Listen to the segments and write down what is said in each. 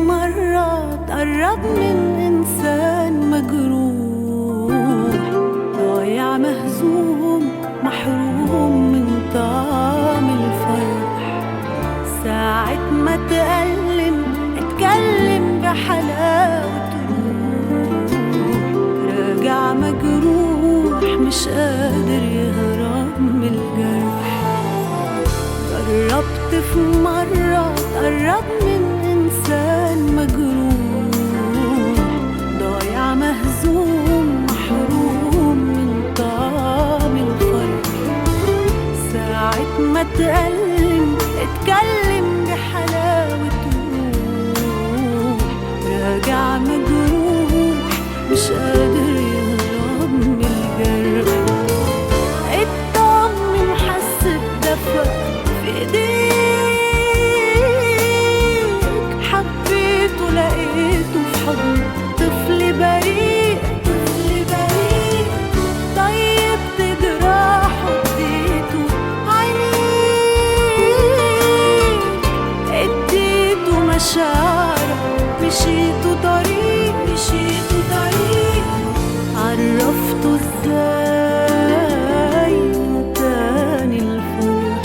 مرة تقرب من إنسان مجروح، ضايع مهزوم محروم من طعم الفرح. ساعة ما اتكلم بحلاوة روح، راجع مجروح مش قادر يهرب من الجرح. جربت في مرة تقرب من إنسان مجروح، ضايع مهزوم محروم من طعم الفرح. ساعة ما اتكلم بحلاوة روح، راجع مجروح مش قادر يهرب من الجرح. اطمن حس بدفى في ايديك، حبيته لقيته في حضن طفل بريء، طفل بريء. طيبت جراحه اديته عينيك، اديته مشاعرك، مشيته طريق، مشيته طريق. عرفته ازاي من تاني الفرح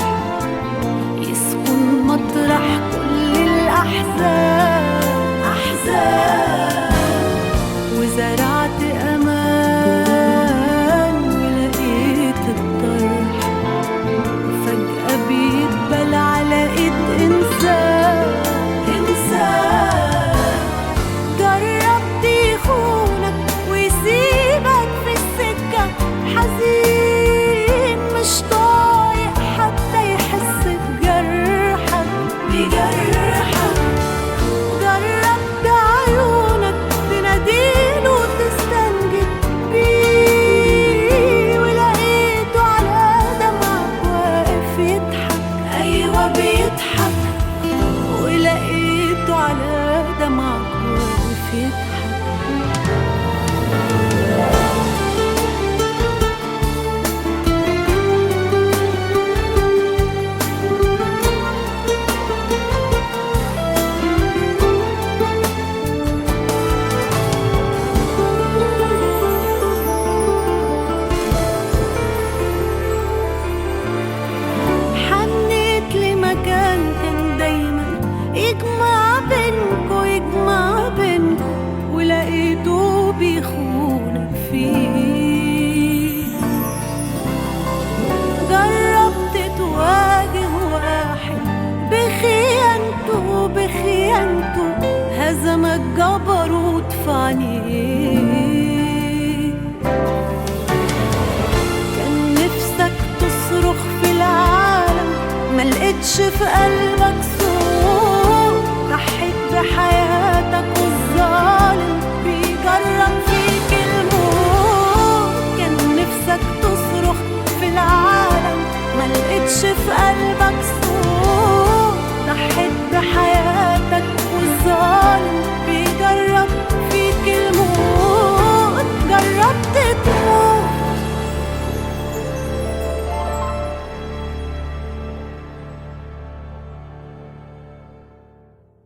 يسكن مطرح كل الأحزان، أحزان. وزرعت أمان ولقيت الطرح، فجأة بيتبل على إيد إنسان، إنسان. جربت يخونك ويسيبك في السكة حزين، مش طايق حتى يحس بجرحك، بجرحك. جربت عيونك تناديله وتستنجد بيه، ولقيته على دمعك واقف يضحك، أيوة بيضحك. ولقيته على دمعك واقف يضحك. حنيت لمكان كان دايما يجمع بينكو، يجمع بينكو، ولقيته بيخونك فيه. جربت تواجه واحد بخيانته، بخيانته، هزمك جبروت في عينيه. كان نفسك تصرخ في العالم، ملقتش في قلبك صوت. ضحيت بحياتك والظالم بيجرب فيك الموت. كان نفسك تصرخ في العالم، ملقتش في قلبك صوت. ضحيت بحياتك